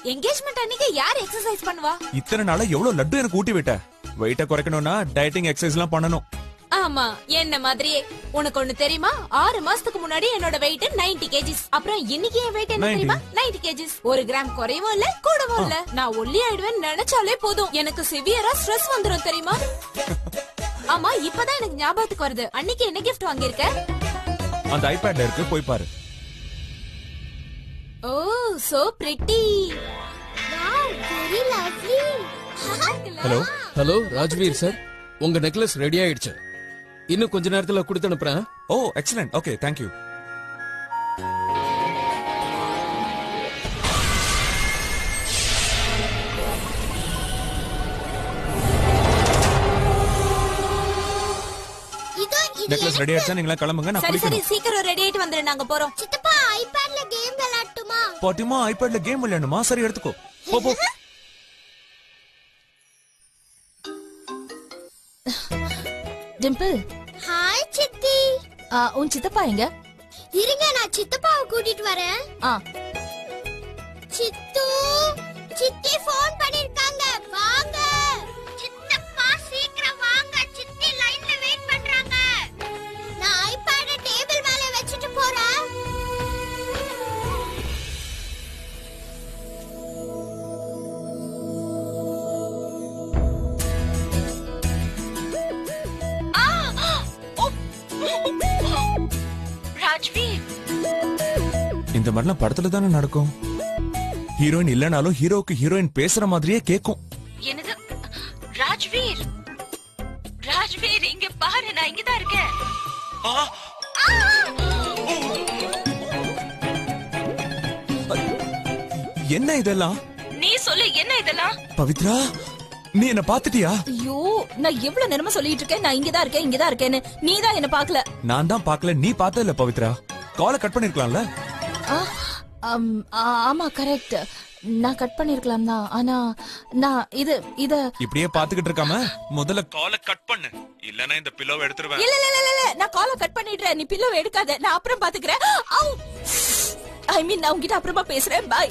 Engagement அன்னைக்கு யார் exercise பண்ணுவா? இத்தனை நாளா எவ்வளவு லட்டு எனக்கு ஊட்டி விட்ட. வெயிட்ட குறைக்கணும்னா டயட்டிங் எக்ஸசைஸ் எல்லாம் பண்ணணும். ஆமா, என்ன மாதிரியே. உனக்கு ஒண்ணு தெரியுமா? 6 மாசத்துக்கு முன்னாடி என்னோட வெயிட் 90 kgs. அப்புறம் இன்னைக்கு என் வெயிட் என்ன தெரியுமா? 90 kgs. 1 கிராம் குறையவும் இல்ல கூடவும் இல்ல. நான் ஒல்லி ஆயிடுவேன்னு நினைச்சாலே போதும் எனக்கு சிவியரா ஸ்ட்ரெஸ் வந்துரும் தெரியுமா? ஆமா, இப்பதான் எனக்கு ஞாபகத்துக்கு வருது. அன்னைக்கு என்ன கிஃப்ட் வாங்கியிருக்க? அந்த ஐபேட்ல இருக்கு, போய் பாரு. Oh, so pretty. Wow, very lovely. Hello hello Rajveer sir, உங்க நெக்லஸ் ரெடி ஆயிடுச்சு. இன்னும் கொஞ்ச நேரத்துல கொடுத்து அனுப்புறேன். Oh excellent. Okay, thank you. Necklace ready ஆயிடுச்சா? நீங்களா கிளம்புங்க, நான் சரி சரி, குளிக்கணும். சீக்கிரம் ரெடி ஆயிட்டு வந்துரு, நாங்க போறோம். சித்தப்பா ஐபேட்ல கேம் விளையாட்டுமா? பாட்டிமா ஐபேட்ல கேம் விளையாடணுமா? சரி எடுத்துக்கோ, போ போ. டிம்பிள், ஹாய் சித்தி. உன் சித்தப்பா எங்க? இருங்க, நான் சித்தப்பாவை கூட்டிட்டு வரேன். ஆ, சித்து, சித்தி ஃபோன் பண்ணிருக்காங்க, வாங்க. சித்தப்பா சீக்கிரம் வாங்க, சித்தி லைன்ல வெயிட் பண்றாங்க. நான் ஐபேட டேபிள் மேல வச்சிட்டு போறேன். ராஜ்வீர், இந்த மாதிரிலாம் படத்துல தானே நடக்கும். ஹீரோயின் இல்லனாலும் ஹீரோக்கு ஹீரோயின் பேசுற மாதிரியே கேக்கும். என்னது? ராஜ்வீர், ராஜ்வீர் இங்க பாரு, நான் இங்க தான் இருக்கேன். என்ன இதெல்லாம்? நீ சொல்லு, என்ன இதெல்லாம்? பவித்ரா, நீ என்ன பாத்துட்டியா? ஐயோ, நான் எவ்வளவு நேரமா சொல்லிட்டு இருக்கேன், நான் இங்கதான் இருக்கேன் இங்கதான் இருக்கேன்னு. நீ தான் என்ன பாக்கல. நான் தான் பாக்கல, நீ பார்த்தது இல்ல பவித்ரா. காலை கட் பண்ணிருக்கலாம்ல. ஆமா கரெக்ட், நான் கட் பண்ணிருக்கலாம் தான். ஆனா நான் இத இப்படியே பாத்துக்கிட்டு இருக்காம முதல்ல காலை கட் பண்ணு, இல்லனா இந்த பில்லோவை எடுத்துருவேன். இல்ல இல்ல இல்ல இல்ல, நான் காலை கட் பண்ணிடுறேன். நீ பில்லோ எடுக்காத, நான் அப்புறம் பாத்துக்கிறேன். ஐ மீன், நான் உன்கிட்ட அப்புறமா பேசுறேன். பை.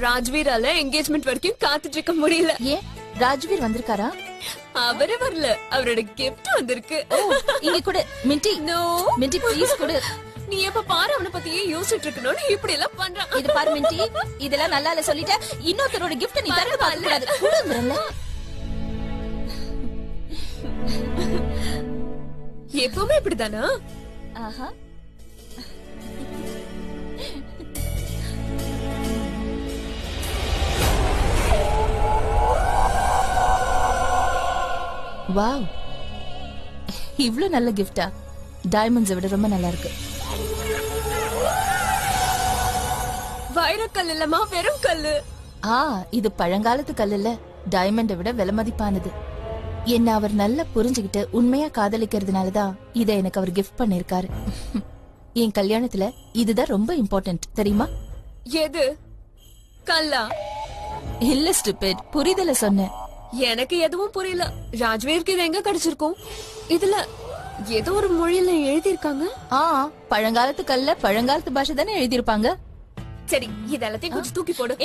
ராஜ்வீரால என்கேஜ்மெண்ட் வரைக்கும் காத்துட்டு இருக்க முடியல. ஏன், ராஜ்வீர் வந்திருக்காரா? அவரே வரல, அவரோட கிஃப்ட் வந்திருக்கு. இங்க கூட மின்டி. நோ மின்டி ப்ளீஸ் கொடு. நீ எப்ப பாரு அவனை பத்தியே யோசிச்சுட்டு இருக்கணும்னு இப்படி எல்லாம் பண்றான். இது பாரு மின்டி, இதெல்லாம் நல்லா இல்ல சொல்லிட்ட. இன்னொருத்தரோட கிஃப்ட் நீ தரது பார்க்க கூடாது. கொடுங்கறல்ல. எப்பவுமே இப்படிதானா? ஆஹா. வாவ், இவ்ளோ நல்ல கிஃப்டா? டைமண்ட்ஸை விட ரொம்ப நல்லா இருக்கு. வைரக்கல் இல்லமா, வெறும் கல்லு. இது பழங்காலத்து கல் இல்ல, டைமண்டை விட விலை மதிப்பானது. என்ன அவர் நல்லா புரிஞ்சுகிட்டு உண்மையா காதலிக்கிறதுனாலதான் இத எனக்கு அவர் கிஃப்ட் பண்ணிருக்காரு. என் கல்யாணத்துல இதுதான் ரொம்ப இம்பார்ட்டன்ட், தெரியுமா? எது? கல்லா? இல்ல ஸ்டூபிட், புரிதல சொன்னேன். எனக்கு எதுவும் புரியல. ராஜ்வீருக்கு இது எங்க கிடைச்சிருக்கும்? இதுல ஏதோ ஒரு மொழியில எழுதியிருக்காங்க. பழங்காலத்து கல்ல பழங்காலத்து பாஷை தானே எழுதியிருப்பாங்க. சரி, இதெல்லாத்தையும் கொஞ்சம் தூக்கி போடு.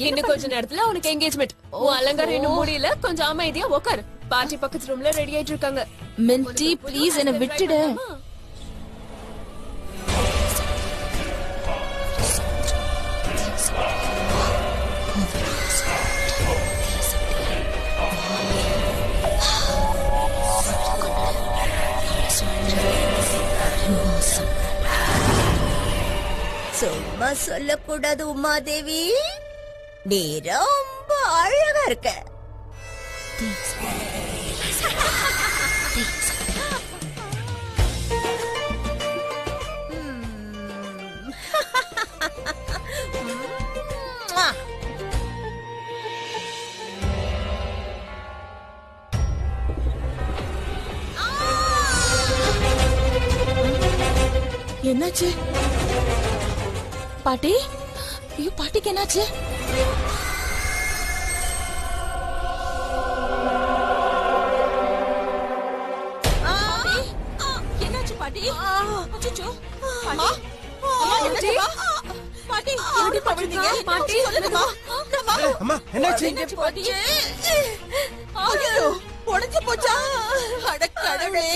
இன்னும் கொஞ்ச நேரத்துல உனக்கு என்கேஜ்மெண்ட். உன் அலங்காரம் இன்னும் முடியல, கொஞ்சம் அமைதியா உட்காரு. பார்ட்டி பக்கத்து ரூம்ல ரெடி ஆயிட்டு இருக்காங்க. மின்டி ப்ளீஸ் என்ன விட்டுடு. சும்மா சொல்லக்கூடாது உமாதேவி, நீ ரொம்ப அழகா இருக்க. என்னாச்சு பாட்டி ஐயோ பாட்டிக்கு என்னாச்சு? என்னாச்சு பாட்டி? அச்சச்சோ. அம்மா, அம்மா, என்னாச்சும்மா? பாட்டி எப்படி படுத்தீங்க? பாட்டி சொல்லுங்கம்மா. அம்மா என்னாச்சு? என்னாச்சு பாட்டி? ஐயோ, உடைஞ்சு போச்சா? அட கடவுளே.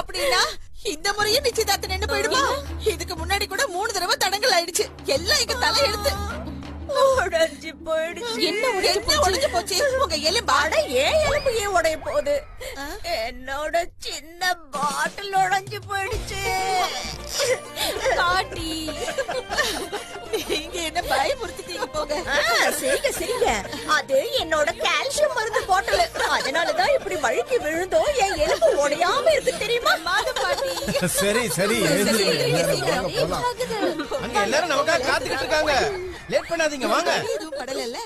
அப்படின்னா இந்த முறையும் நிச்சயதார்த்தம் நின்னு போயிடுமா? இதுக்கு முன்னாடி கூட 3 தடவை தடங்கள் ஆயிடுச்சு. எல்லாம் எங்க தலை எடுத்து உடைஞ்சு போயிடுச்சு. என்ன உடைஞ்சு போச்சு? உங்க எலும்பு. அட ஏன் எலும்பு ஏன் உடைய போகுது? என்னோட சின்ன பாட்டில் உடைஞ்சு போயிடுச்சு. பாட்டி நீங்க என்ன பயமுறுத்திட்டீங்க போங்க. சரிங்க. அது என்னோட கால்சியம் மருந்து பாட்டில். அதனாலதான் இப்படி வழுக்கி விழுந்தோம். என் எலும்பு உடையாம இருக்கு தெரியுமா? மாது பாட்டி. சரி சரி எல்லாரும் வாங்க, போலாம். அங்க எல்லாரும் நமக்காக காத்துக்கிட்டு இருக்காங்க. லேட் பண்ணாதீங்க வாங்க. எதுவும் படல.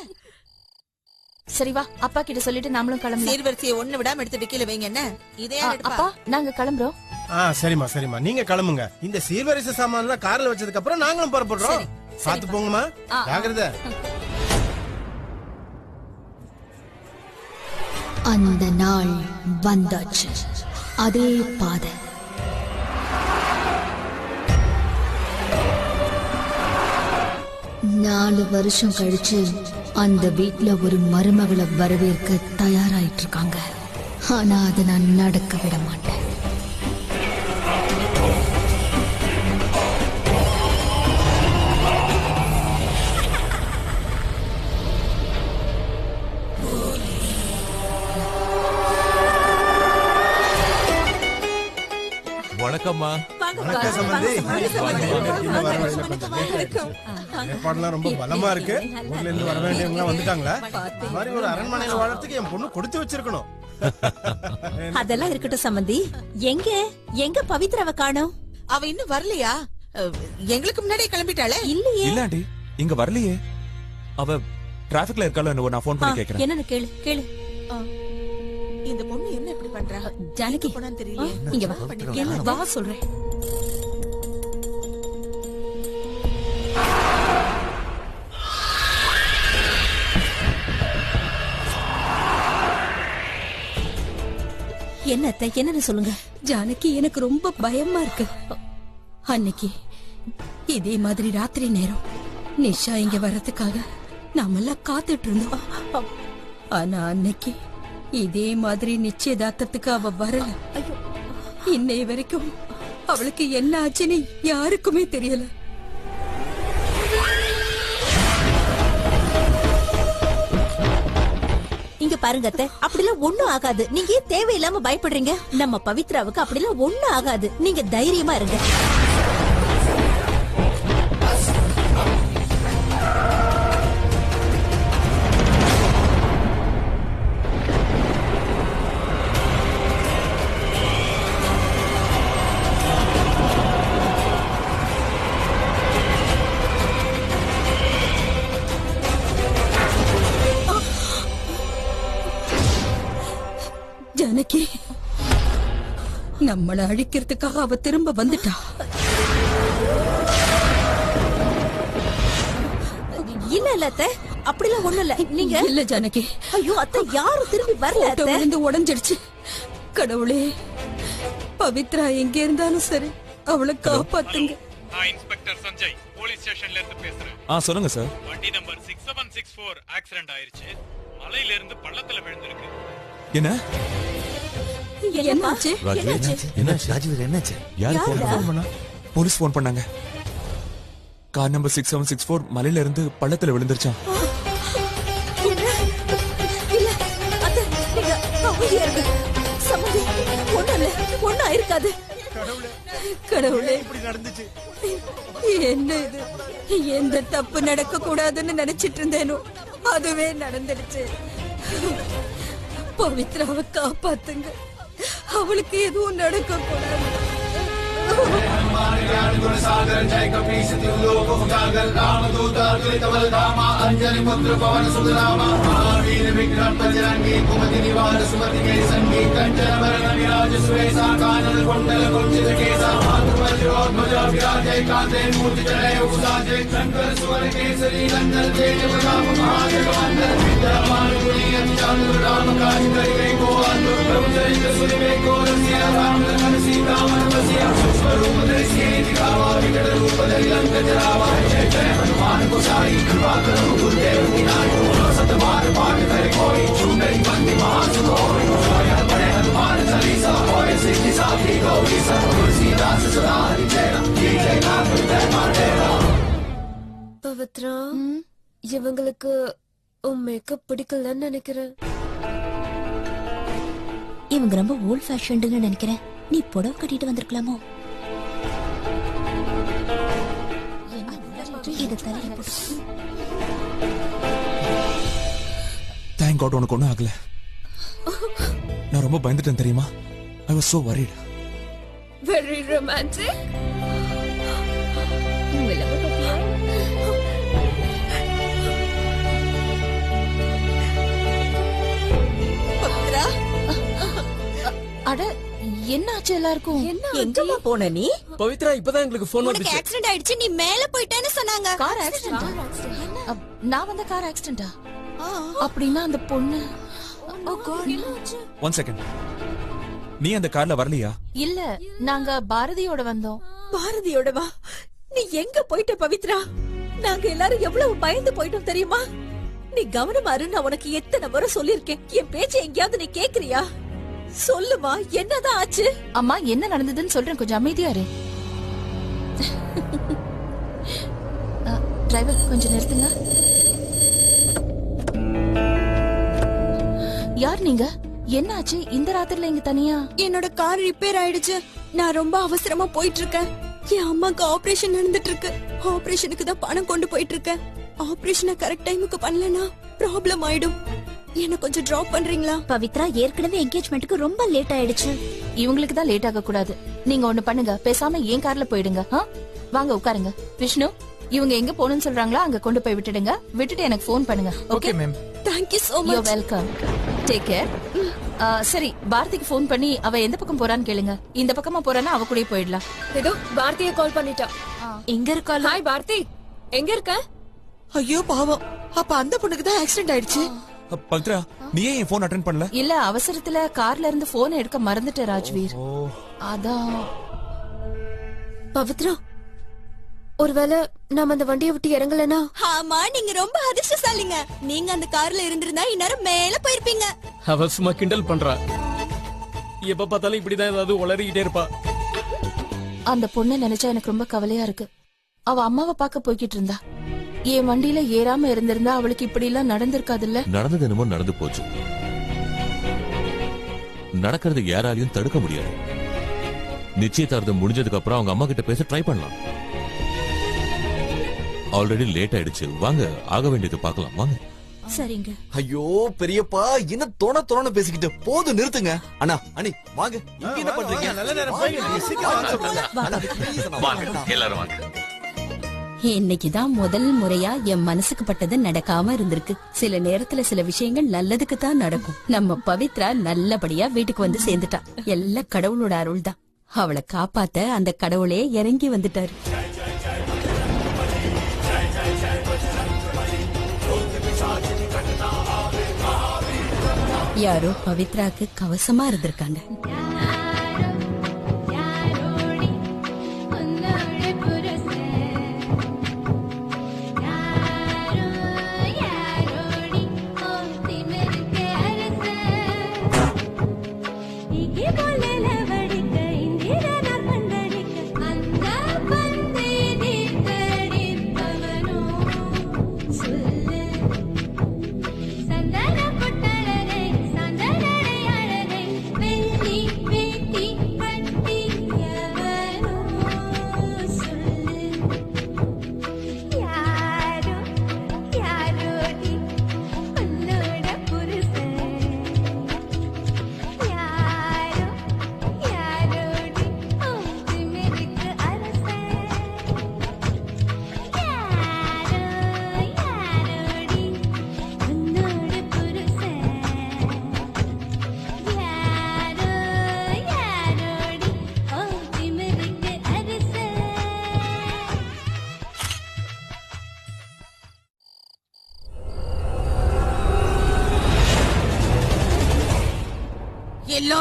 சரி வா, அப்பா கிட்ட சொல்லிட்டு நாமளும் கிளம்பலாம். சீர்வரிசையை ஒண்ணு விடாம எடுத்து கீழே வைங்க. என்ன இதே அப்பா நாங்க கிளம்புறோம். சரிம்மா நீங்க கிளம்புங்க. இந்த சீர்வரிசை சாமான்லாம் கார்ல வச்சதுக்கு அப்புறம் நாங்களும் புறப்படுறோம். பாத்து போங்கம்மா, ஜாக்கிரதை. அந்த நாள் வந்தாச்சு. அதே பாதை. நாலு வருஷம் கழிச்சு அந்த வீட்ல ஒரு மருமகளை வரவேற்க தயாராயிட்டு இருக்காங்க. ஆனா அதை நான் நடக்க விட மாட்டேன். வணக்கம்மா. வணக்கம் சம்பந்தி. ஏற்பாடுலாம் ரொம்ப பலமா இருக்கு. ஊர்ல இருந்து வர வேண்டியவங்க எல்லாம் வந்துட்டாங்களா? இந்த மாதிரி ஒரு அரண்மனையில வாழறதுக்கு என் பொண்ணு கொடுத்து வச்சிருக்கணும். அதெல்லாம் இருக்கட்டும் சம்பந்தி. எங்க பவித்ராவை காணோம்? அவ இன்னும் வரலையா? எங்களுக்கு முன்னாடியே கிளம்பிட்டாளே. இல்லையே. இல்ல ஆண்டி, இங்க வரலையே. அவ டிராபிக்ல இருக்காளோ என்னவோ, நான் ஃபோன் பண்ணி கேக்குறேன். என்னன்னு கேளு. இந்த பொண்ணு என்ன இப்படி பண்றா? ஜானகி போனான்னு தெரியல. இங்க வா சொல்றேன். என்னன்னு சொல்லுங்க. ஜானகி, எனக்கு ரொம்ப பயமா இருக்கு. அன்னைக்கு இதே மாதிரி ராத்திரி நேரம் நிஷா இங்க வர்றதுக்காக நாமெல்லாம் காத்துட்டு இருந்தோம். ஆனா அன்னைக்கு இதே மாதிரி நிச்சயதார்த்தத்துக்கு அவ வரல. இன்னை வரைக்கும் அவளுக்கு என்ன ஆச்சுன்னு யாருக்குமே தெரியல. இங்க பாருங்க அத்தை, அப்படிலாம் ஒண்ணும் ஆகாது. நீங்க ஏன் தேவையில்லாம பயப்படுறீங்க? நம்ம பவித்ராவுக்கு அப்படிலாம் ஒண்ணும் ஆகாது. நீங்க தைரியமா இருங்க. ஜானகி, நம்மள அழிக்கிறதுக்காக அவ திரும்ப வந்துட்டா. இல்ல அத்தை, அப்படிலாம் ஒண்ணும் இல்ல. நீங்க இல்ல ஜானகி. ஐயோ அத்தை, யாரும் திரும்பி வரல போட்டோ அத்தை. விழுந்து உடைஞ்சிடுச்சு. கடவுளே, பவித்ரா எங்க இருந்தாலும் சரி அவளை காப்பாத்துங்க. நான் இன்ஸ்பெக்டர் சஞ்சய், போலீஸ் ஸ்டேஷன்ல இருந்து பேசுறேன். சொல்லுங்க சார். வண்டி நம்பர் 6764 ஆக்சிடென்ட் ஆயிருச்சு. மலையில இருந்து பள்ளத்துல விழுந்திருக்கு. என்ன? என்னாச்சு? யாரு ஃபோன் பண்ணா? போலீஸ் ஃபோன் பண்ணாங்க. கார் நம்பர் 6764 மலையில இருந்து பள்ளத்துல விழுந்துருச்சாம். இல்ல அத்தை, நீங்க அமைதியா இருங்க. சம்மந்தி, ஒண்ணும் ஆயிருக்காது. கடவுளே, இப்படி நடந்துச்சு. என்ன இது? எந்த தப்பு நடக்க கூடாதுன்னு நினைச்சிட்டு இருந்தேனோ அதுவே நடந்துடுச்சு. பவித்ராவை காப்பாத்துங்க. அவளுக்கு எதுவும் நடக்க கூடாது. சுமதி பவித்ரா, இவங்களுக்கு உன் மேக்கப் பிடிக்கலன்னு நினைக்கிறேன். இவங்க ரொம்ப ஓல்ட் ஃபேஷன்டுன்னு நினைக்கிறேன். நீ புடவை கட்டிட்டு வந்திருக்கலாமோ? இத தலையில போட்டு. தேங்க் காட் உனக்கு ஒண்ணும் ஆகல. நான் ரொம்ப பயந்துட்டேன் தெரியுமா? I was so worried. Very romantic. Pavithra, அட என்னாச்சு எல்லாருக்கும்? எங்கம்மா போன நீ? பவித்ரா இப்பதான் எங்களுக்கு போன் உனக்கு வந்துச்சு. ஆக்சிடென்ட் ஆயிடுச்சு, நீ மேல போயிட்டேன்னு சொன்னாங்க. Car accident? நான் வந்த கார் ஆக்சிடென்டா? அப்படின்னா அந்த பொண்ணு ஒன் செகண்ட். நீ அந்த கார்ல வரலையா? இல்ல, நாங்க பாரதியோட வந்தோம். பாரதியோட வா. நீ எங்க போயிட்ட பவித்ரா? நாங்க எல்லாரும் எவ்வளவு பயந்து போயிட்டோம் தெரியுமா? நீ கவனமா இரு, நான் உனக்கு எத்தனை முறை சொல்லிருக்கேன். என் பேச்ச எங்கேயாவது நீ கேக்குறியா? சொல்லுமா, என்னதான் ஆச்சு? அம்மா, என்ன நடந்ததுன்னு சொல்றேன், கொஞ்சம் அமைதியா இரு. டிரைவர், கொஞ்சம் நிறுத்துங்க. யார் நீங்க? என்ன ஆச்சு இந்த ராத்திரில இங்க தனியா? என்னோட கார் ரிப்பேர் ஆயிடுச்சு. நான் ரொம்ப அவசரமா போயிட்டு இருக்கேன். என் அம்மாக்கு ஆபரேஷன் நடந்துட்டு இருக்கு. ஆபரேஷனுக்கு தான் பணம் கொண்டு போயிட்டு இருக்கேன். ஆபரேஷனை கரெக்ட் டைமுக்கு பண்ணலனா ப்ராப்ளம் ஆயிடும். என்ன கொஞ்சம் டிராப் பண்றீங்களா? பவித்ரா, ஏற்கனவே என்கேஜ்மெண்ட்டுக்கு ரொம்ப லேட் ஆயிடுச்சு. இவங்களுக்கு தான் லேட் ஆக கூடாது. நீங்க ஒண்ணு பண்ணுங்க, பேசாம என் கார்ல போயிடுங்க. வாங்க உட்காருங்க. விஷ்ணு, இவங்க எங்க போகணும்னு சொல்றாங்களா அங்க கொண்டு போய் விட்டுடுங்க. விட்டுட்டு எனக்கு ஃபோன் பண்ணுங்க. Okay ma'am. Thank you so you much. Welcome. Take care. சரி, பாரதிக்கு ஃபோன் பண்ணி அவ எந்த பக்கம் போறான்னு கேளுங்க. இந்த பக்கமா போறானா அவ கூடயே போயிடலாம். ஏதோ பாரதியை கால் பண்ணிட்டா. எங்க இருக்காளோ? ஹாய் பாரதி, எங்க இருக்க? ஐயோ பாவம், அப்ப அந்த பொண்ணுக்கு தான் ஆக்சிடென்ட் ஆயிடுச்சு. பவித்ரா, நீ ஏன் என் போன் அட்டென்ட் பண்ணல? இல்ல, அவசரத்துல கார்ல இருந்து போன் எடுக்க மறந்துட்டேன் ராஜ்வீர். அதான். பவித்ரா, ஒருவேளை நாம அந்த வண்டியை விட்டு இறங்கலனா? ஆமா, நீங்க ரொம்ப அதிர்ஷ்டசாலிங்க. நீங்க அந்த கார்ல இருந்திருந்தா இந்நேரம் மேல போயிருப்பீங்க. அவ சும்மா கிண்டல் பண்றா. எப்ப பார்த்தாலும் இப்படிதான் ஏதாவது உளறிக்கிட்டே இருப்பா. அந்த பொண்ணை நினைச்சா எனக்கு ரொம்ப கவலையா இருக்கு. அவ அம்மாவை பார்க்க போய்கிட்டு இருந்தா. என் வண்டியில ஏறாம இருந்திருந்தா அவளுக்கு இப்படி எல்லாம் நடந்திருக்காதுல்ல. நடந்தது என்னமோ நடந்து போச்சு. நடக்கிறது யாராலையும் தடுக்க முடியாது. நிச்சயதார்த்தம் முடிஞ்சதுக்கு அப்புறம் அவங்க அம்மா கிட்ட பேச ட்ரை பண்ணலாம். ஆல்ரெடி லேட் ஆயிடுச்சு. வாங்க, ஆக வேண்டியது பார்க்கலாம். வாங்க. சரிங்க. ஐயோ பெரியப்பா, என்ன தோண பேசிக்கிட்டு போது, நிறுத்துங்க. அண்ணா அண்ணி வாங்க. இங்க என்ன பண்றீங்க? நல்ல நேரம் போய் எல்லாரும் வாங்க. இன்னைக்குதான் முதல் முறையா என் மனசுக்கு பட்டது நடக்காம இருந்திருக்கு. சில நேரத்துல சில விஷயங்கள் நல்லதுக்கு தான் நடக்கும். நம்ம பவித்ரா நல்லபடியா வீட்டுக்கு வந்து சேர்ந்துட்டா. எல்லாம் கடவுளோட அருள் தான். அவளை காப்பாத்த அந்த கடவுளே இறங்கி வந்துட்டாரு. யாரோ பவித்ராக்கு கவசமா இருந்திருக்காங்க. சந்தன பொட்டழகை சந்தனடை அழகை வெள்ளி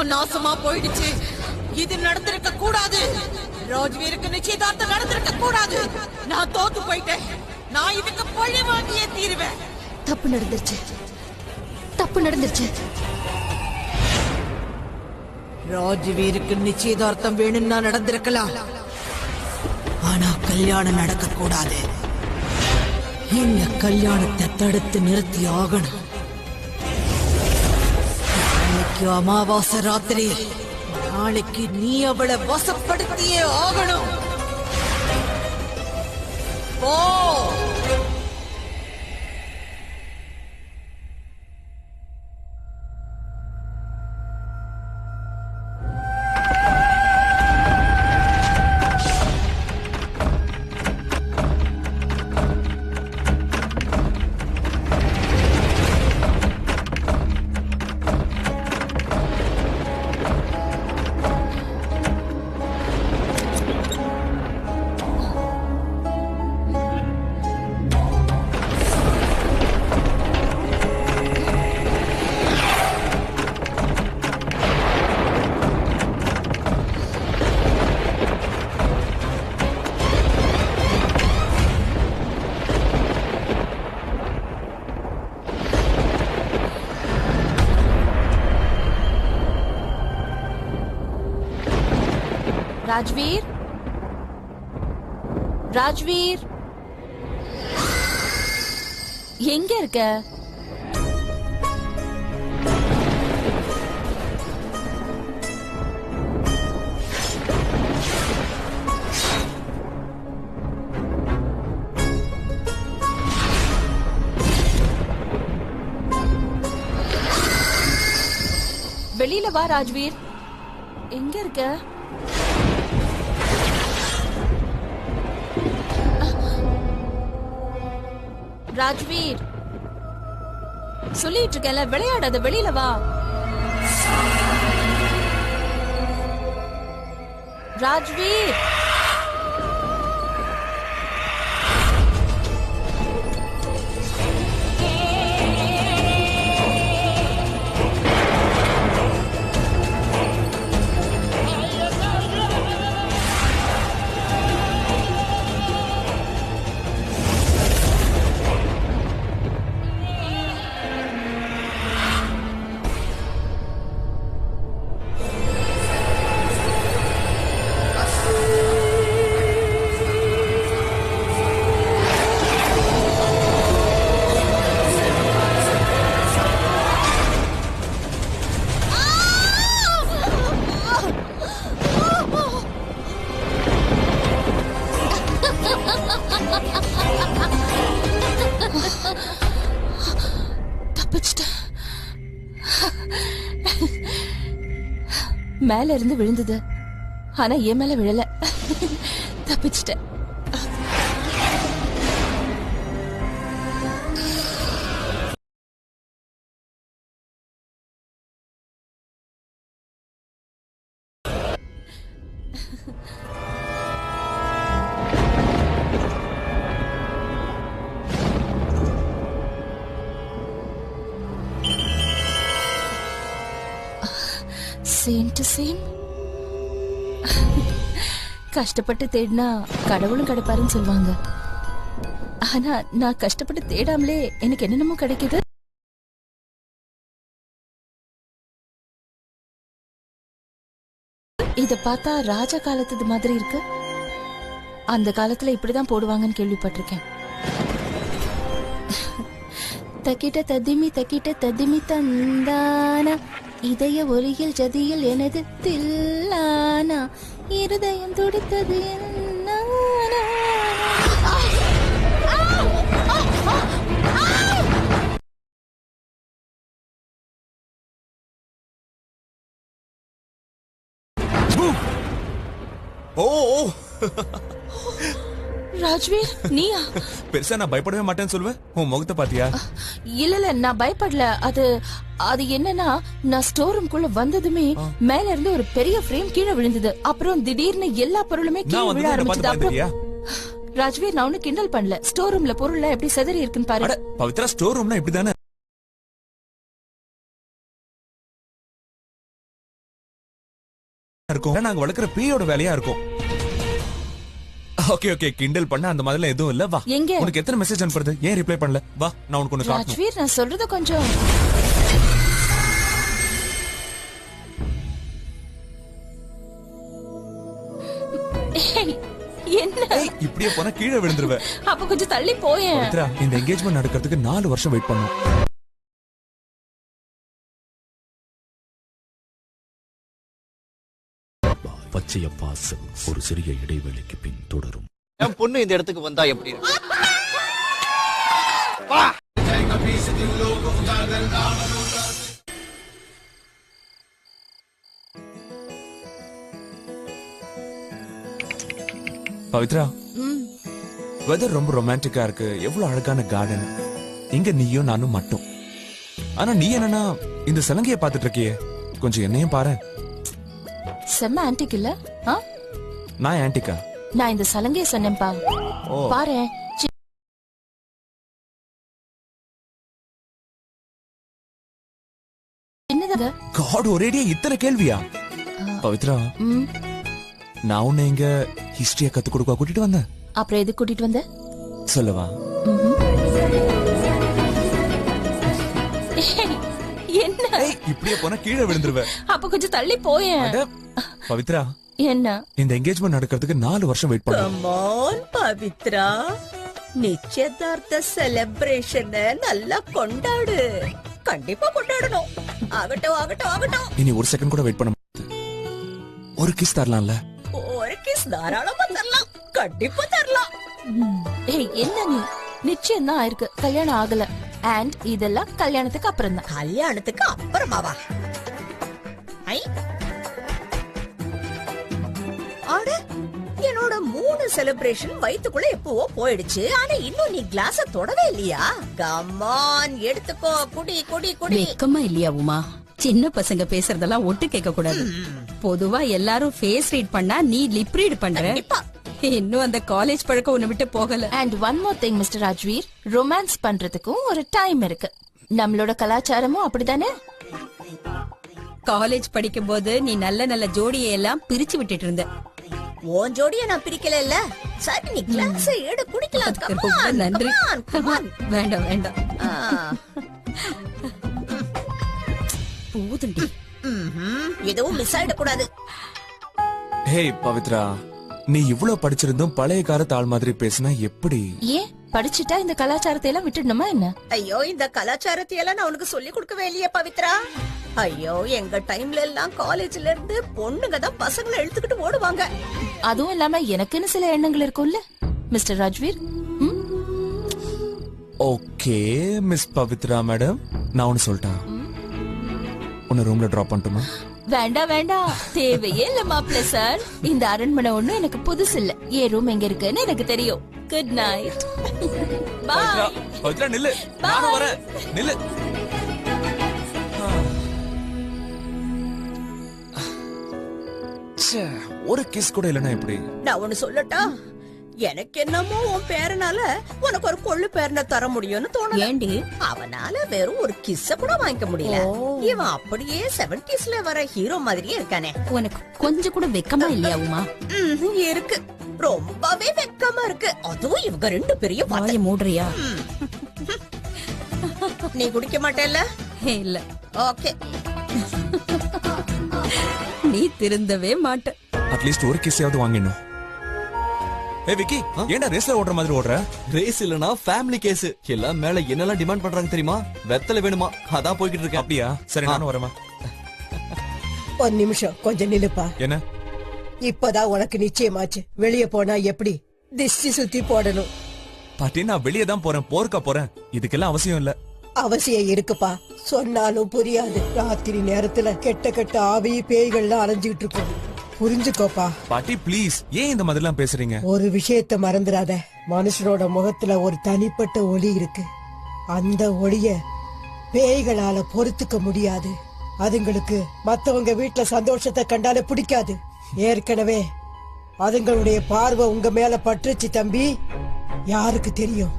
எல்லாம் நாசமா போயிடுச்சு. இது நடந்திருக்க கூடாது. ராஜ்வீருக்கு நிச்சயதார்த்தம் நடந்திருக்க கூடாது. நான் தோத்து போயிட்டேன். நான் இதுக்கு பழி வாங்கியே தீருவேன். தப்பு நடந்துருச்சு, தப்பு நடந்துருச்சு. ராஜ்வீருக்கு நிச்சயதார்த்தம் வேணும்னா நடந்திருக்கலாம், ஆனா கல்யாணம் நடக்க கூடாது. இந்த கல்யாணத்தை தடுத்து நிறுத்தி ஆகணும். நாளைக்கு அமாவாசை ராத்திரி. நாளைக்கு நீ அவளை வசப்படுத்தியே ஆகணும். போ. ராஜ்வீர், ராஜ்வீர், எங்க இருக்க? வெளியில வா ராஜ்வீர், எங்க இருக்க? ராஜ்வீர், சொல்லிட்டு இருக்கல, விளையாடாத, வெளியில வா. ராஜ்வீர், மேல இருந்து விழுந்தது, ஆனா என் மேல விழல. தப்பிச்சிட்டேன். Same to same. கஷ்டப்பட்டு தேடினா கடவுளும் கிடைப்பாருன்னு சொல்லுவாங்க. ஆனா நான் கஷ்டப்பட்டு தேடாமலே எனக்கு என்னென்னமோ கிடைக்குது. இத பார்த்தா ராஜா காலத்து மாதிரி இருக்கு. அந்த காலத்துல இப்படிதான் போடுவாங்கன்னு கேள்விப்பட்டிருக்கேன். தக்கிட்ட தத்திமி தந்தானா, இதய ஒலியில் ஜதியில் எனது தில்லானா, இருதயம் துடித்தது என்னானா. ஓ ராஜ்வீர், நீயா? பெருசா நான் பயப்படவே மாட்டேன்னு சொல்லுவேன். உன் முகத்தை பாத்தியா? இல்ல, நான் பயப்படல. அது என்னன்னா, நான் ஸ்டோர் ரூம்குள்ள வந்ததுமே மேல இருந்து ஒரு பெரிய ஃப்ரேம் கீழே விழுந்தது. அப்புறம் திடீர்னு எல்லா பொருளுமே கீழே விழ ஆரம்பிச்சது. அப்புறம் ராஜ்வீர், நான் ஒண்ணு கிண்டல் பண்ணல. ஸ்டோர் ரூம்ல பொருள் எப்படி செதறி இருக்குன்னு பாரு. பவித்ரா, ஸ்டோர் ரூம்னா இப்படிதானே இருக்கும். நாங்க வளர்க்குற பேயோட வேலையா இருக்கும். ஓகே ஓகே, கிண்டல் பண்ண அந்த மாதிரிலாம் எதுவும் இல்ல. வா, எங்க? உனக்கு எத்தனை மெசேஜ் அனுப்புறது? ஏன் ரிப்ளை பண்ணல? வா, நான் உனக்கு ஒன்னு காட்டணும். ராஜ்வீர், நான் சொல்றது கொஞ்சம் ஏய், என்ன? ஏய், இப்படியே போனா கீழே விழுந்துருவ. அப்ப கொஞ்சம் தள்ளி போயேன். பவித்ரா, இந்த என்கேஜ்மெண்ட் நடக்கிறதுக்கு 4 வருஷம் வெயிட் பண்ணோம். பச்சைய பாசம் ஒரு சிறிய இடைவெளிக்கு பின் தொடரும். என் பொண்ணு இந்த இடத்துக்கு வந்தா எப்படி இருக்கும்? பவித்ரா, வெதர் ரொம்ப ரொமான்டிக்கா இருக்கு. எவ்வளவு அழகான கார்டன். இங்க நீயும் நானும் மட்டும். ஆனா நீ என்னன்னா இந்த சலங்கைய பாத்துட்டு இருக்கியே, கொஞ்சம் என்னையும் பாரு. செம்ம ஆன்டிக் இல்ல? நான் ஆன்டிக்கா? நான் இந்த சலங்கைய சொன்னேன்பா. பாரு. என்னது? காட், ஒரேடியா இத்தனை கேள்வியா? பவித்ரா, நான் உன்னை இங்க ஹிஸ்டரிய கத்து கொடுக்க கூட்டிட்டு வந்தேன். அப்புறம் எது கூட்டிட்டு வந்த? சொல்லவா? என்ன? இப்படியே போனா கீழே விழுந்துருவ. அப்ப கொஞ்சம் தள்ளி போயேன். பவித்ரா, என்ன? இந்த என்கேஜ்மெண்ட் நடக்கிறதுக்கு 4 வருஷம் வெயிட் பண்ணோம். கம் ஆன் பவித்ரா, நிச்சயதார்த்த செலிப்ரேஷன் நல்லா கொண்டாடு. கண்டிப்பா கொண்டாடணும். ஆகட்டும் ஆகட்டும் ஆகட்டும். இனி ஒரு செகண்ட் கூட வெயிட் பண்ண முடியாது. ஒரு கிஸ் தரலாம்ல? ஒரு கிஸ் தாராளமா தரலாம். கண்டிப்பா தரலாம். ஏய், என்ன நீ? நிச்சயம் தான் ஆயிருக்கு, கல்யாணம் ஆகல. அண்ட் இதெல்லாம் கல்யாணத்துக்கு அப்புறம் தான். கல்யாணத்துக்கு அப்புறமாவா? ஐ, ஆட, என்னோட 3 செலிப்ரேஷன் வயித்துக்குள்ள எப்பவோ போயிடுச்சு. ஆனா இன்னும் நீ கிளாஸ தொடவே இல்லையா? கம்மான், எடுத்துக்கோ, குடி குடி குடி. வெக்கமா இல்லையா உமா? சின்ன பசங்க பேசுறதெல்லாம் ஒட்டு கேட்க கூடாது. பொதுவா எல்லாரும் ஃபேஸ் ரீட் பண்ணா நீ லிப் ரீட் பண்ற. இன்னும் அந்த காலேஜ் பழக்கம் உன்னை விட்டு போகல. And one more thing mister Rajveer, romance பண்றதுக்கும் ஒரு டைம் இருக்கு. நம்மளோட கலாச்சாரமும் அப்படிதானே? காலேஜ் படிக்கும் போது நீ நல்ல நல்ல ஜோடியை எல்லாம் பிரிச்சு விட்டுட்டு இருந்த. உன் ஜோடிய நான் பிரிக்கல இல்ல. சரி, நீ கிளாஸ் எடு, குடிக்கலாம். ரொம்ப நன்றி. வேண்டாம் வேண்டாம். போதுண்டி, எதுவும் மிஸ் ஆயிடக்கூடாது. ஹே பவித்ரா, நீ இவ்வளவு படிச்சிருந்தும் பழைய காலத்து ஆள் மாதிரி பேசினா எப்படி? ஏன் படிச்சுட்டா இந்த கலாச்சாரத்தை எல்லாம் விட்டுடணுமா என்ன? ஐயோ, இந்த கலாச்சாரத்தை எல்லாம் நான் உனக்கு சொல்லி கொடுக்கவே இல்லையே பவித்ரா. ஐயோ, எங்க டைம்ல எல்லாம் காலேஜ்ல இருந்து பொண்ணுங்க தான் பசங்களை இழுத்துக்கிட்டு ஓடுவாங்க. அதுவும் இல்லாம எனக்குன்னு சில எண்ணங்கள் இருக்கும்ல mister Rajveer. Okay miss Pavithra madam, நான் ஒன்னு சொல்லிட்டேன். உன்னை ரூம்ல டிராப் பண்ணட்டுமா? வேண்டாம் வேண்டாம், தேவையே இல்ல மாப்பிள்ள சார். இந்த அரண்மனை ஒண்ணும் எனக்கு புதுசு இல்ல. என் ரூம் எங்க இருக்குன்னு எனக்கு தெரியும். Good night. பவித்ரா, பவித்ரா நில்லு, நானும் வரேன். நில்லு. ஒரு கிஸ் கூட இல்லனா எப்படி? நான் ஒன்னு சொல்லட்டா? எனக்கு என்னமோ உன் பேரனால உனக்கு ஒரு கொள்ளு பேரனை தர முடியும்னு தோணுது. ஏண்டி? அவனால வெறும் ஒரு கிஸ்ஸ கூட வாங்கிக்க முடியல. இவன் அப்படியே 70sல வர ஹீரோ மாதிரியே இருக்கானே. உனக்கு கொஞ்சம் கூட வெக்கமா இல்லையா உமா? இருக்கு, ரொம்பவே வெக்கமா இருக்கு. அதுவும் இவங்க 2 பெரிய வாயை மூடுறியா? நீ குடிக்க மாட்டேல்ல? இல்ல. ஓகே, நீ திருந்தவே மாட்ட. அட்லீஸ்ட் ஒரு கிஸ்ஸாவது வாங்கிடணும். ஏய் விக்கி, ஏன்டா ரேஸ்ல ஓடுற மாதிரி ஓடுற? ரேஸ் இல்லனா ஃபேமிலி கேஸ். எல்லாம் மேல என்னெல்லாம் டிமாண்ட் பண்றாங்க தெரியுமா? வெத்தலை வேணுமா, அதான் போய்கிட்டு இருக்கேன். அப்படியா? சரி, நானும் வரேமா. ஒரு நிமிஷம், கொஞ்சம் நில்லுப்பா. என்ன? இப்பதான் உனக்கு நிச்சயமாச்சு. வெளியே போனா எப்படி திஷ்டி சுத்தி போடணும். பாட்டி, நான் வெளியே தான் போறேன், போர்க்கா போறேன். இதுக்கெல்லாம் அவசியம் இல்ல. அவசியம் இருக்குப்பா, சொன்னாலும் புரியாது. ராத்திரி நேரத்துல கெட்ட கெட்ட ஆவி பேய்கள்லாம் அலைஞ்சுகிட்டு இருக்கும். புரிஞ்சுக்கோப்பா. பாட்டி ப்ளீஸ், ஏன் இந்த மாதிரிலாம் பேசுறீங்க? ஒரு விஷயத்த மறந்துடாத. மனுஷனோட முகத்துல ஒரு தனிப்பட்ட ஒளி இருக்கு. அந்த ஒளிய பேய்களால பொறுத்துக்க முடியாது. அதுங்களுக்கு மத்தவங்க வீட்டுல சந்தோஷத்தை கண்டாலே பிடிக்காது. ஏற்கனவே அதுங்களுடைய பார்வை உங்க மேல பற்றுச்சு தம்பி. யாருக்கு தெரியும்,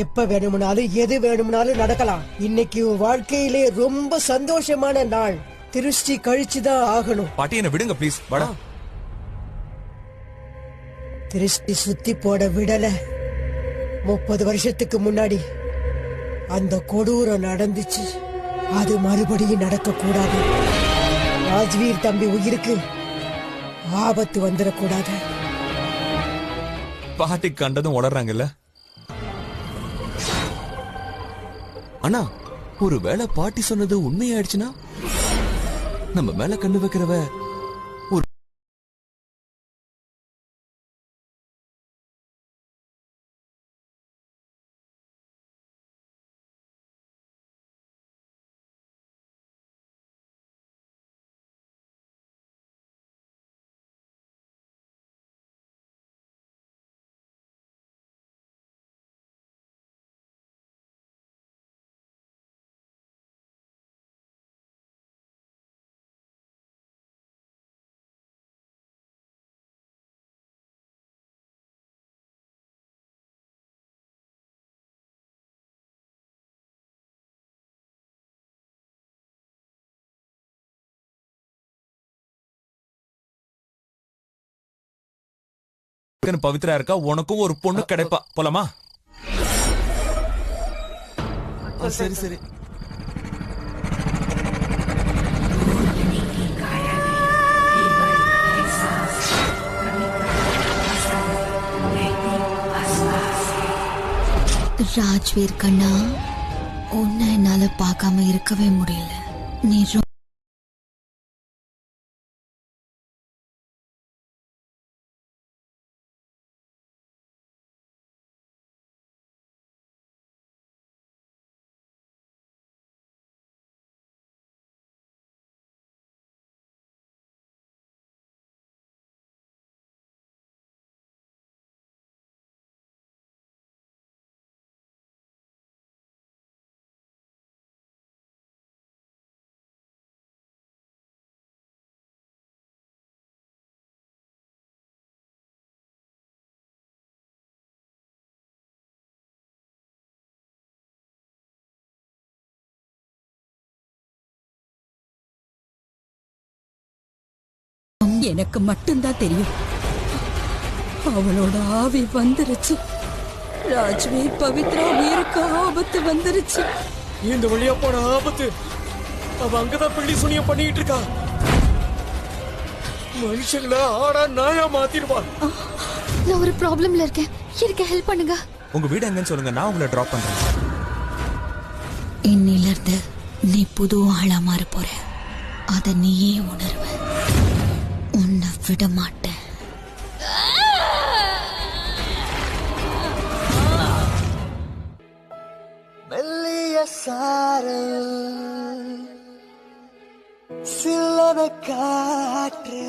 எப்ப வேணும்னாலும் எது வேணும்னாலும் நடக்கலாம். இன்னைக்கு வாழ்க்கையிலே ரொம்ப சந்தோஷமான நாள். திருஷ்டி கழிச்சுதான் ஆகணும். பாட்டி என்ன விடுங்க ப்ளீஸ். வாடா. திருஷ்டி சுத்தி போட விடல. 30 வருஷத்துக்கு முன்னாடி அந்த கொடூரம் நடந்துச்சு. அது மறுபடியும் நடக்க கூடாது. ராஜ்வீர் தம்பி உயிருக்கு ஆபத்து வந்துடக்கூடாது. பாட்டி கண்டதும் உளறாங்கல்ல. அண்ணா, ஒரு வேளை பாட்டி சொன்னது உண்மையாயிடுச்சுன்னா நம்ம மேல கண்ணு வைக்கிறவ ஒரு பவித்ரா இருக்கா, உனக்கும் ஒரு பொண்ணு கிடைப்பா. போலாமா? சரி சரி. ராஜ்வீர் கண்ணா, உன்னை என்னால பார்க்காம இருக்கவே முடியல. நீ எனக்கு மட்டும்தான் தெரியும். அவளோட ஆவி வந்துருச்சு. ராஜ்வீர் பவித்ரா உயிருக்கு ஆபத்து வந்துருச்சு. இந்த வழியா போன ஆபத்து. அவ அங்கதான் பிள்ளி சுனியம் பண்ணிட்டு இருக்கா. மனுஷங்கள ஆடா நாயா மாத்திடுவா. நான் ஒரு ப்ராப்ளம்ல இருக்கேன். எனக்கு ஹெல்ப் பண்ணுங்க. உங்க வீடு எங்கன்னு சொல்லுங்க, நான் உங்களை டிராப் பண்றேன். இன்னில இருந்து நீ புது ஆளா மாற போற. அத நீயே உணர்வ. உன்னை விட மாட்டேன். மெல்லிய சாரல் சில்லத காற்று